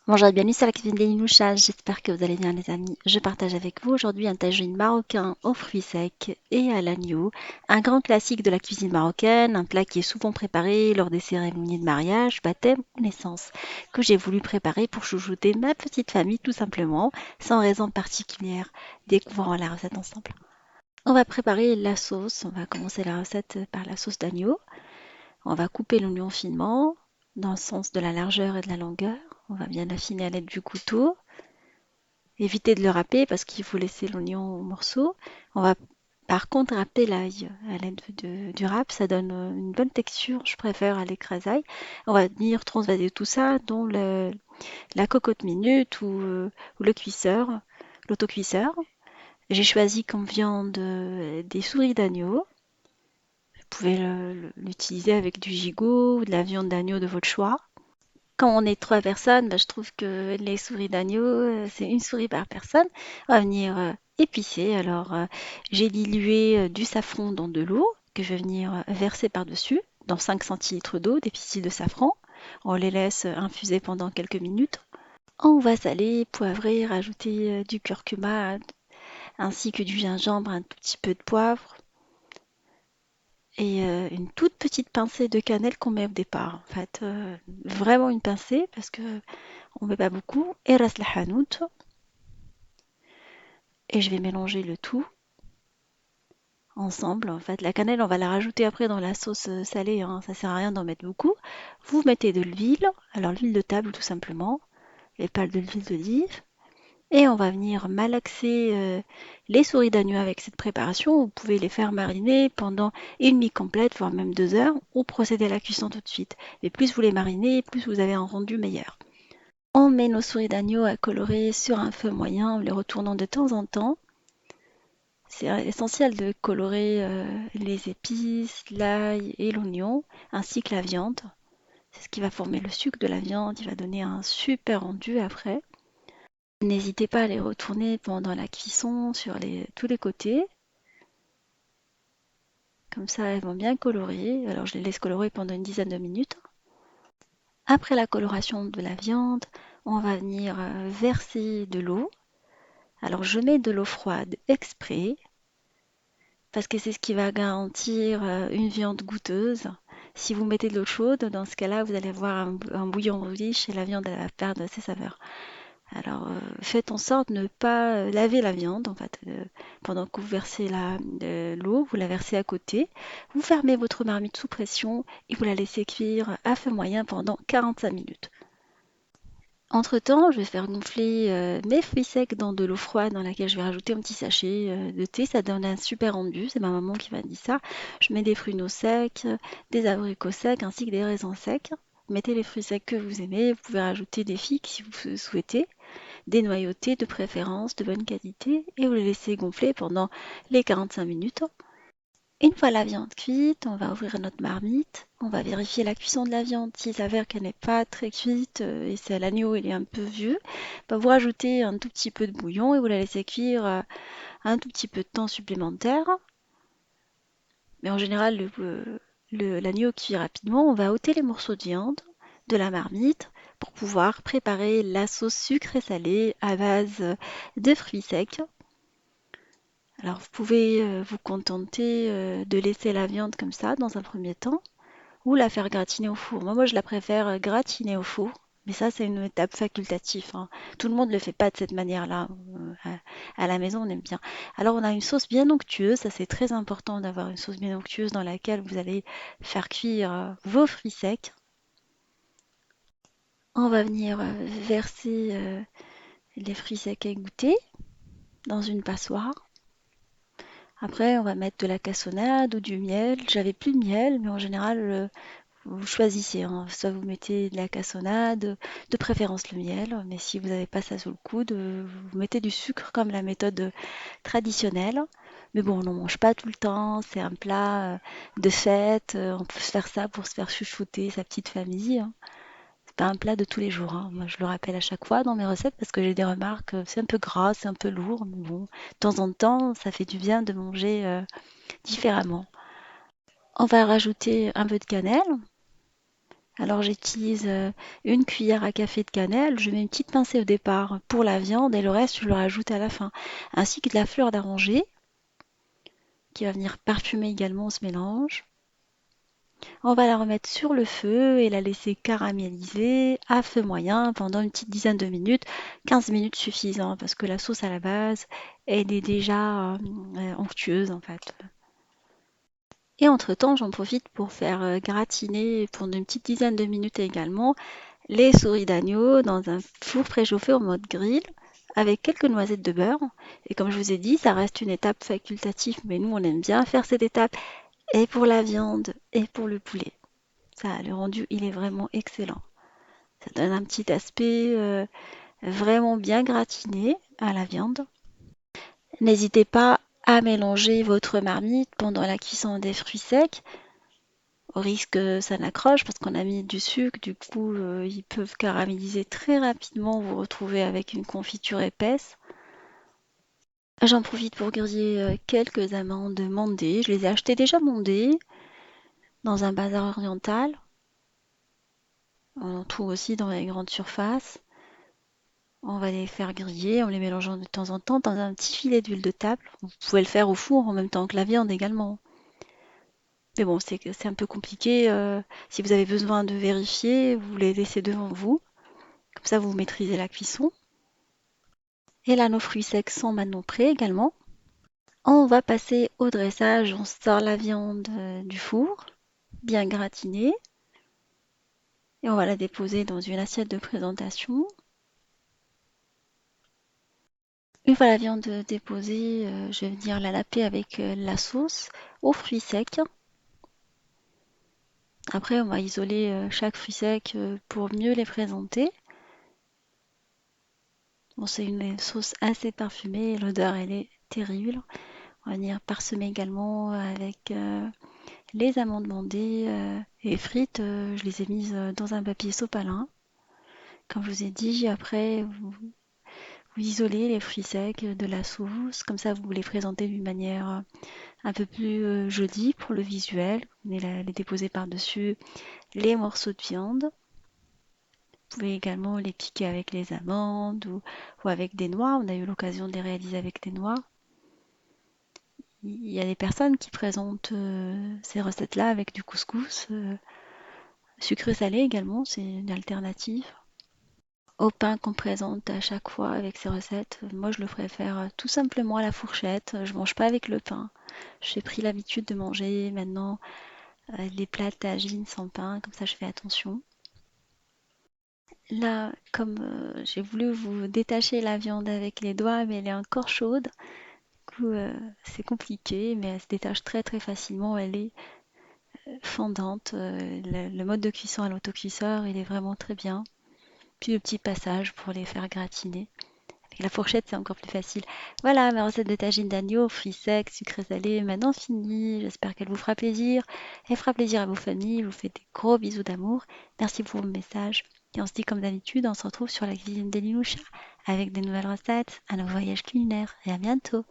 Bonjour et bienvenue sur la cuisine des Loucha, j'espère que vous allez bien les amis. Je partage avec vous aujourd'hui un tagine marocain aux fruits secs et à l'agneau, un grand classique de la cuisine marocaine, un plat qui est souvent préparé lors des cérémonies de mariage, baptême ou naissance, que j'ai voulu préparer pour chouchouter ma petite famille tout simplement, sans raison particulière. Découvrons la recette ensemble. On va préparer la sauce, on va commencer la recette par la sauce d'agneau. On va couper l'oignon finement, dans le sens de la largeur et de la longueur. On va bien l'affiner à l'aide du couteau. Éviter de le râper parce qu'il faut laisser l'oignon en morceaux. On va par contre râper l'ail à l'aide du râpe, ça donne une bonne texture, je préfère à l'écrasaille. On va venir transvaser tout ça dans la cocotte minute ou le cuisseur, l'autocuisseur. J'ai choisi comme viande des souris d'agneau. Vous pouvez l'utiliser avec du gigot ou de la viande d'agneau de votre choix. Quand on est trois personnes, je trouve que les souris d'agneau, c'est une souris par personne. On va venir épicer. Alors, j'ai dilué du safran dans de l'eau que je vais venir verser par-dessus, dans 5 centilitres d'eau, des pistilles de safran. On les laisse infuser pendant quelques minutes. On va saler, poivrer, rajouter du curcuma ainsi que du gingembre, un tout petit peu de poivre et une toute petite pincée de cannelle qu'on met au départ. En fait, vraiment une pincée parce que on met pas beaucoup, et ras la hanout, et je vais mélanger le tout ensemble. En fait, la cannelle, on va la rajouter après dans la sauce salée, hein, ça sert à rien d'en mettre beaucoup. Vous mettez de l'huile, alors l'huile de table tout simplement, et pas de l'huile d'olive, et on va venir malaxer les souris d'agneau avec cette préparation. Vous pouvez les faire mariner pendant une nuit complète, voire même 2 heures, ou procéder à la cuisson tout de suite. Mais plus vous les marinez, plus vous avez un rendu meilleur. On met nos souris d'agneau à colorer sur un feu moyen en les retournant de temps en temps. C'est essentiel de colorer les épices, l'ail et l'oignon, ainsi que la viande. C'est ce qui va former le sucre de la viande, il va donner un super rendu après. N'hésitez pas à les retourner pendant la cuisson sur tous les côtés. Comme ça, elles vont bien colorer. Alors, je les laisse colorer pendant une dizaine de minutes. Après la coloration de la viande, on va venir verser de l'eau. Alors, je mets de l'eau froide exprès parce que c'est ce qui va garantir une viande goûteuse. Si vous mettez de l'eau chaude, dans ce cas-là, vous allez avoir un bouillon riche et la viande elle va perdre ses saveurs. Alors, faites en sorte de ne pas laver la viande, en fait. Pendant que vous versez l'eau, vous la versez à côté. Vous fermez votre marmite sous pression et vous la laissez cuire à feu moyen pendant 45 minutes. Entre-temps, je vais faire gonfler mes fruits secs dans de l'eau froide dans laquelle je vais rajouter un petit sachet de thé. Ça donne un super rendu. C'est ma maman qui m'a dit ça. Je mets des pruneaux secs, des abricots secs ainsi que des raisins secs. Mettez les fruits secs que vous aimez. Vous pouvez rajouter des figues si vous souhaitez, des noyautés de préférence de bonne qualité et vous les laissez gonfler pendant les 45 minutes. Une fois la viande cuite, on va ouvrir notre marmite. On va vérifier la cuisson de la viande. S'il s'avère qu'elle n'est pas très cuite et c'est l'agneau, il est un peu vieux, vous rajoutez un tout petit peu de bouillon et vous la laissez cuire un tout petit peu de temps supplémentaire. Mais en général, l'agneau cuit rapidement. On va ôter les morceaux de viande de la marmite pour pouvoir préparer la sauce sucrée salée à base de fruits secs. Alors vous pouvez vous contenter de laisser la viande comme ça dans un premier temps ou la faire gratiner au four. Moi, je la préfère gratiner au four, mais ça c'est une étape facultative, hein. Tout le monde ne le fait pas de cette manière-là. À la maison, on aime bien. Alors on a une sauce bien onctueuse, ça c'est très important d'avoir une sauce bien onctueuse dans laquelle vous allez faire cuire vos fruits secs. On va venir verser les fruits secs égouttés dans une passoire. Après, on va mettre de la cassonade ou du miel. J'avais plus de miel, mais en général, vous choisissez, hein. Soit vous mettez de la cassonade, de préférence le miel, mais si vous n'avez pas ça sous le coude, vous mettez du sucre comme la méthode traditionnelle. Mais bon, on n'en mange pas tout le temps, c'est un plat de fête, on peut se faire ça pour se faire chouchouter sa petite famille, hein. C'est pas un plat de tous les jours, hein. Moi, je le rappelle à chaque fois dans mes recettes parce que j'ai des remarques, c'est un peu gras, c'est un peu lourd, mais bon, de temps en temps, ça fait du bien de manger différemment. On va rajouter un peu de cannelle. Alors j'utilise une cuillère à café de cannelle, je mets une petite pincée au départ pour la viande et le reste je le rajoute à la fin, ainsi que de la fleur d'oranger qui va venir parfumer également ce mélange. On va la remettre sur le feu et la laisser caraméliser à feu moyen pendant une petite dizaine de minutes. 15 minutes suffisant parce que la sauce à la base, elle est déjà onctueuse en fait. Et entre-temps, j'en profite pour faire gratiner pendant une petite dizaine de minutes également les souris d'agneau dans un four préchauffé en mode grill avec quelques noisettes de beurre. Et comme je vous ai dit, ça reste une étape facultative, mais nous on aime bien faire cette étape et pour la viande et pour le poulet. Ça, le rendu, il est vraiment excellent. Ça donne un petit aspect vraiment bien gratiné à la viande. N'hésitez pas à mélanger votre marmite pendant la cuisson des fruits secs, au risque que ça n'accroche parce qu'on a mis du sucre, du coup ils peuvent caraméliser très rapidement, vous retrouvez avec une confiture épaisse. J'en profite pour griller quelques amandes mondées, je les ai achetées déjà mondées dans un bazar oriental. On en trouve aussi dans les grandes surfaces. On va les faire griller en les mélangeant de temps en temps dans un petit filet d'huile de table. Vous pouvez le faire au four en même temps que la viande également. Mais bon, c'est un peu compliqué. Si vous avez besoin de vérifier, vous les laissez devant vous. Comme ça, vous maîtrisez la cuisson. Et là, nos fruits secs sont maintenant prêts également. On va passer au dressage. On sort la viande du four, bien gratinée. Et on va la déposer dans une assiette de présentation. Une fois la viande déposée, je vais venir la laper avec la sauce aux fruits secs. Après, on va isoler chaque fruit sec pour mieux les présenter. Bon, c'est une sauce assez parfumée, l'odeur elle est terrible. On va venir parsemer également avec les amandes mondées et frites. Je les ai mises dans un papier sopalin. Comme je vous ai dit, après vous isolez les fruits secs de la sauce. Comme ça, vous les présentez d'une manière un peu plus jolie pour le visuel. Vous venez les déposer par-dessus les morceaux de viande. Vous pouvez également les piquer avec les amandes ou avec des noix. On a eu l'occasion de les réaliser avec des noix. Il y a des personnes qui présentent ces recettes-là avec du couscous. Sucré-salé également, c'est une alternative. Au pain qu'on présente à chaque fois avec ces recettes, moi je le préfère tout simplement à la fourchette. Je mange pas avec le pain. J'ai pris l'habitude de manger maintenant les plats de tagine sans pain, comme ça je fais attention. Là, comme j'ai voulu vous détacher la viande avec les doigts, mais elle est encore chaude, du coup c'est compliqué, mais elle se détache très très facilement, elle est fondante. Le mode de cuisson à l'autocuisseur, il est vraiment très bien. Puis le petit passage pour les faire gratiner. Avec la fourchette, c'est encore plus facile. Voilà, ma recette de tagine d'agneau, fruits secs, sucré salé, est maintenant finie. J'espère qu'elle vous fera plaisir. Elle fera plaisir à vos familles. Je vous fais des gros bisous d'amour. Merci pour vos messages. Et on se dit comme d'habitude, on se retrouve sur la cuisine des Linoucha avec des nouvelles recettes, un nouveau voyage culinaire. Et à bientôt.